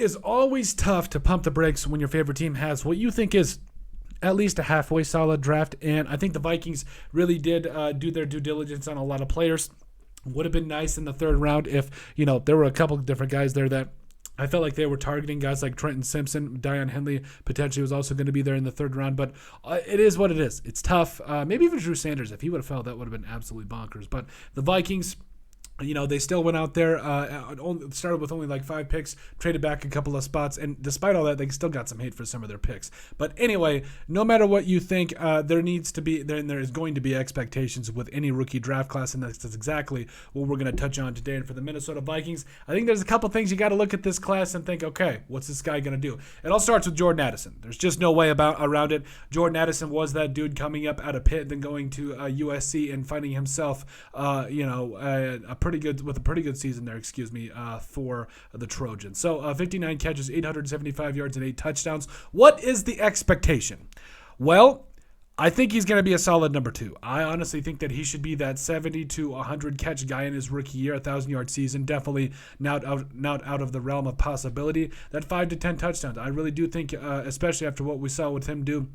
is always tough to pump the brakes when your favorite team has what you think is at least a halfway solid draft. And I think the Vikings really did do their due diligence on a lot of players. Would have been nice in the third round if, there were a couple of different guys there that I felt like they were targeting guys like Trenton Simpson. Dion Henley potentially was also going to be there in the third round, but it is what it is. It's tough. Maybe even Drew Sanders, if he would have fell, that would have been absolutely bonkers. But the Vikings, they still went out there, started with only like 5 picks, traded back a couple of spots, and despite all that, they still got some hate for some of their picks. But anyway, no matter what you think, there is going to be expectations with any rookie draft class, and that's exactly what we're going to touch on today. And for the Minnesota Vikings, I think there's a couple things you got to look at this class and think, okay, what's this guy going to do? It all starts with Jordan Addison. There's just no way around it. Jordan Addison was that dude coming up out of Pitt, then going to USC and finding himself, a pretty good season there, for the Trojans. So 59 catches, 875 yards, and 8 touchdowns. What is the expectation? Well, I think he's going to be a solid number 2. I honestly think that he should be that 70 to 100 catch guy in his rookie year, 1,000-yard season. Definitely not out of the realm of possibility. That 5 to 10 touchdowns. I really do think, especially after what we saw with him do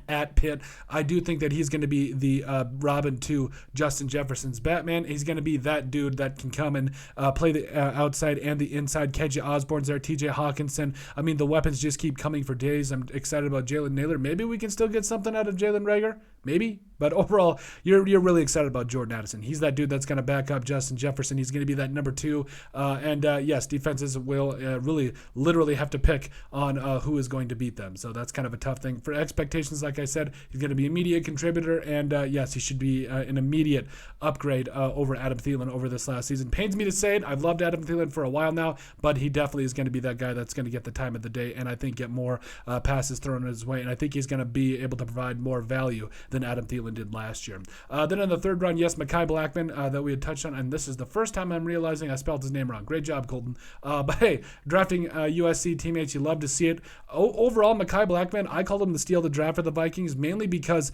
at Pitt, I do think that he's going to be the Robin to Justin Jefferson's Batman. He's going to be that dude that can come and play the outside and the inside. KJ Osborne's there, TJ Hawkinson. I mean, the weapons just keep coming for days. I'm excited about Jalen Naylor. Maybe we can still get something out of Jalen Reagor. Maybe. But overall, you're really excited about Jordan Addison. He's that dude that's going to back up Justin Jefferson. He's going to be that number 2. Yes, defenses will really literally have to pick on who is going to beat them. So that's kind of a tough thing. For expectations, like I said, he's going to be an immediate contributor. And yes, he should be an immediate upgrade over Adam Thielen over this last season. Pains me to say it. I've loved Adam Thielen for a while now, but he definitely is going to be that guy that's going to get the time of the day and I think get more passes thrown his way. And I think he's going to be able to provide more value than Adam Thielen did last year. Then in the third round, yes, Mekhi Blackmon that we had touched on, and this is the first time I'm realizing I spelled his name wrong. Great job, Colton. But hey, drafting USC teammates, you love to see it. Overall, Mekhi Blackmon, I called him the steal of the draft for the Vikings, mainly because,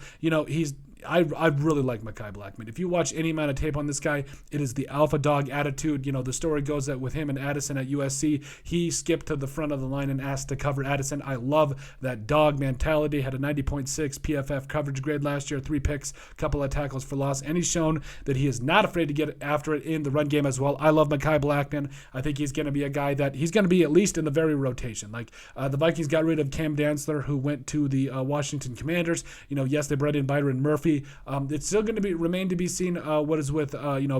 I really like Mekhi Blackmon. If you watch any amount of tape on this guy, it is the alpha dog attitude. The story goes that with him and Addison at USC, he skipped to the front of the line and asked to cover Addison. I love that dog mentality. Had a 90.6 PFF coverage grade last year, 3 picks, couple of tackles for loss, and he's shown that he is not afraid to get after it in the run game as well. I love Mekhi Blackmon. I think he's going to be a guy that he's going to be at least in the very rotation. Like the Vikings got rid of Cam Dantzler, who went to the Washington Commanders. Yes, they brought in Byron Murphy. It's still going to remain to be seen what is with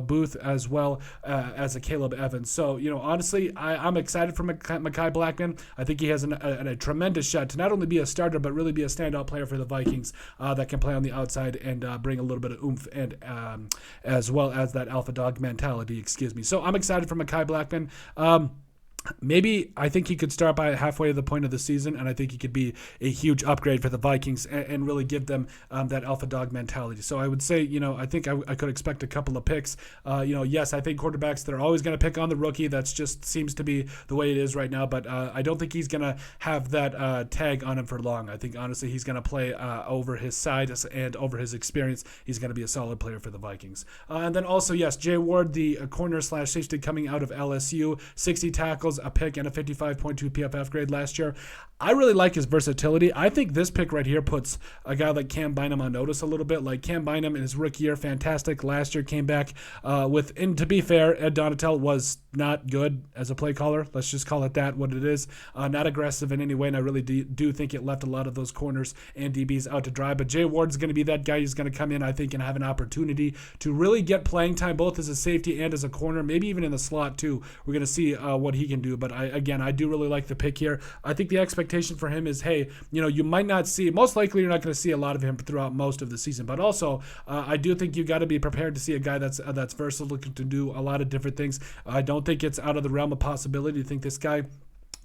Booth as well as a Caleb Evans. So honestly, I'm excited for Mekhi Blackmon. I think he has a tremendous shot to not only be a starter but really be a standout player for the Vikings that can play on the outside and bring a little bit of oomph and as well as that alpha dog mentality. So I'm excited for Mekhi Blackmon. Maybe I think he could start by halfway to the point of the season, and I think he could be a huge upgrade for the Vikings and really give them that alpha dog mentality. So I would say, I think I could expect a couple of picks. Yes, I think quarterbacks, they're always going to pick on the rookie. That just seems to be the way it is right now, but I don't think he's going to have that tag on him for long. I think, honestly, he's going to play over his size and over his experience. He's going to be a solid player for the Vikings. And then also, yes, Jay Ward, the corner/safety coming out of LSU, 60 tackles, a pick, and a 55.2 PFF grade last year. I really like his versatility. I think this pick right here puts a guy like Cam Bynum on notice a little bit. Like Cam Bynum in his rookie year, fantastic. Last year came back and to be fair, Ed Donatel was not good as a play caller. Let's just call it that, what it is. Not aggressive in any way, and I really do think it left a lot of those corners and DBs out to dry. But Jay Ward's going to be that guy who's going to come in, I think, and have an opportunity to really get playing time, both as a safety and as a corner, maybe even in the slot too. We're going to see what he can do. But I do really like the pick here. I think the expectation for him is, hey, you might not see, most likely you're not going to see a lot of him throughout most of the season. But also, I do think you got to be prepared to see a guy that's versatile, looking to do a lot of different things. I don't think it's out of the realm of possibility to think this guy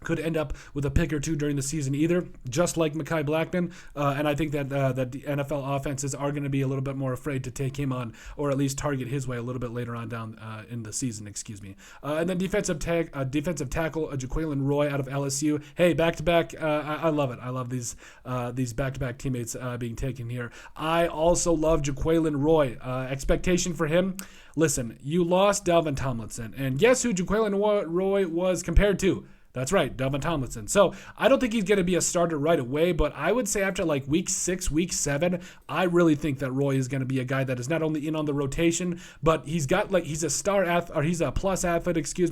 could end up with a pick or two during the season either, just like Mekhi Blackmon. And I think that the NFL offenses are going to be a little bit more afraid to take him on, or at least target his way a little bit later on down in the season, And then defensive tackle, Jaquelin Roy out of LSU. Hey, back-to-back, I love it. I love these back-to-back teammates being taken here. I also love Jaquelin Roy. Expectation for him, listen, you lost Dalvin Tomlinson. And guess who Jaquelin Roy was compared to? That's right, Delvin Tomlinson. So I don't think he's going to be a starter right away, but I would say after like week 6, week 7, I really think that Roy is going to be a guy that is not only in on the rotation, but he's a star athlete, or he's a plus athlete,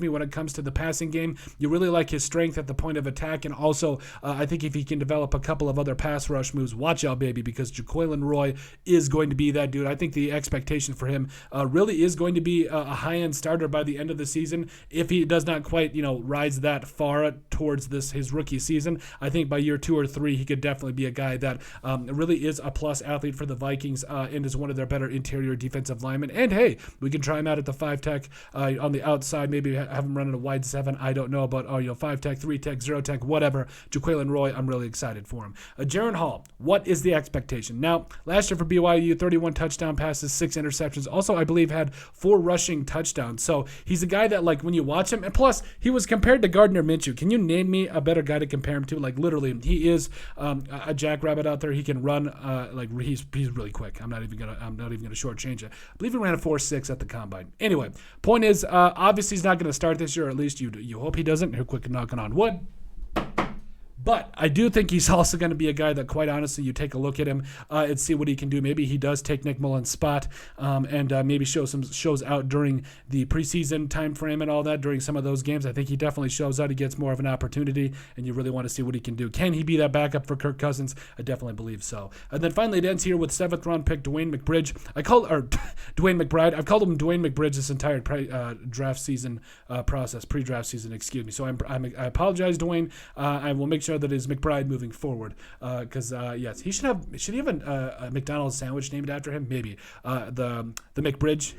when it comes to the passing game. You really like his strength at the point of attack, and also I think if he can develop a couple of other pass rush moves, watch out, baby, because Jaquelin Roy is going to be that dude. I think the expectation for him really is going to be a high-end starter by the end of the season. If he does not quite, rise that far towards his rookie season, I think by year 2 or 3 he could definitely be a guy that really is a plus athlete for the Vikings and is one of their better interior defensive linemen. And hey, we can try him out at the 5 tech on the outside, maybe have him running a wide 7, I don't know, but 5 tech, 3 tech, 0 tech, whatever. Jaquelin Roy, I'm really excited for him. Jaron Hall, what is the expectation? Now, last year for BYU, 31 touchdown passes, 6 interceptions. Also, I believe had 4 rushing touchdowns. So he's a guy that, like, when you watch him, and plus he was compared to Gardner Minshew. Can you name me a better guy to compare him to? Like, literally, he is a jackrabbit out there. He can run he's really quick. I'm not even gonna shortchange it. I believe he ran a 4.6 at the combine. Anyway, point is, obviously he's not going to start this year. Or at least you hope he doesn't. Here, quick knocking on wood. But I do think he's also going to be a guy that, quite honestly, you take a look at him and see what he can do. Maybe he does take Nick Mullen's spot and maybe shows out during the preseason time frame and all that during some of those games. I think he definitely shows out. He gets more of an opportunity, and you really want to see what he can do. Can he be that backup for Kirk Cousins? I definitely believe so. And then finally, it ends here with 7th-round pick Dwayne McBride. Dwayne McBride. I've called him Dwayne McBridge this entire draft season process, pre-draft season, excuse me. So I apologize, Dwayne. I will make sure that is McBride moving forward, because yes, he should he have a McDonald's sandwich named after him? Maybe the McBridge.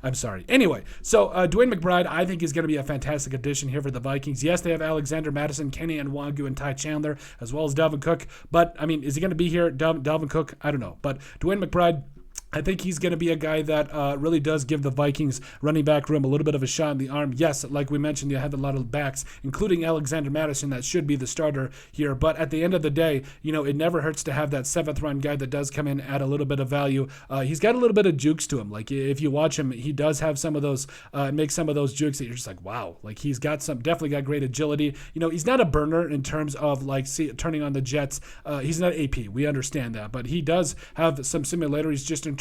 I'm sorry. Anyway, so Dwayne McBride, I think, is going to be a fantastic addition here for the Vikings. Yes, they have Alexander Madison, Kenny Nwangu, and Ty Chandler, as well as Dalvin Cook. But I mean, is he going to be here? Dalvin Cook? I don't know. But Dwayne McBride, I think he's going to be a guy that really does give the Vikings running back room a little bit of a shot in the arm. Yes, like we mentioned, you have a lot of backs, including Alexander Madison, that should be the starter here. But at the end of the day, it never hurts to have that 7th-round guy that does come in, add a little bit of value. He's got a little bit of jukes to him. Like, if you watch him, he does have some of those, make some of those jukes that you're just like, wow. Like, he's got definitely got great agility. He's not a burner in terms of, like, turning on the jets. He's not AP. We understand that. But he does have some similarities just in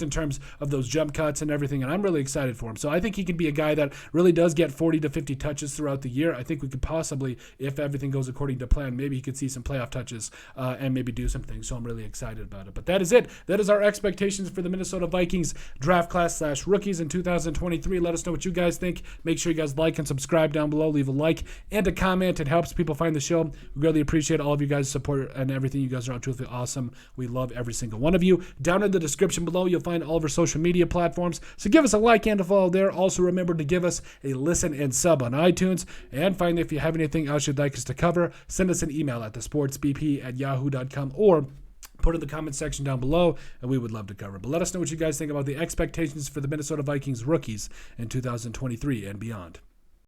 terms of those jump cuts and everything, and I'm really excited for him. So I think he could be a guy that really does get 40 to 50 touches throughout the year. I think we could possibly, if everything goes according to plan, maybe he could see some playoff touches and maybe do some things. So I'm really excited about it. But that is it. That is our expectations for the Minnesota Vikings draft class / rookies in 2023. Let us know what you guys think. Make sure you guys like and subscribe down below. Leave a like and a comment. It helps people find the show. We really appreciate all of you guys' support and everything. You guys are truthfully awesome. We love every single one of you. Down in the description below, you'll find all of our social media platforms, so give us a like and a follow there. Also, remember to give us a listen and sub on iTunes. And finally, if you have anything else you'd like us to cover, send us an email at thesportsbp@yahoo.com or put in the comment section down below, and we would love to cover it. But let us know what you guys think about the expectations for the Minnesota Vikings rookies in 2023 and beyond.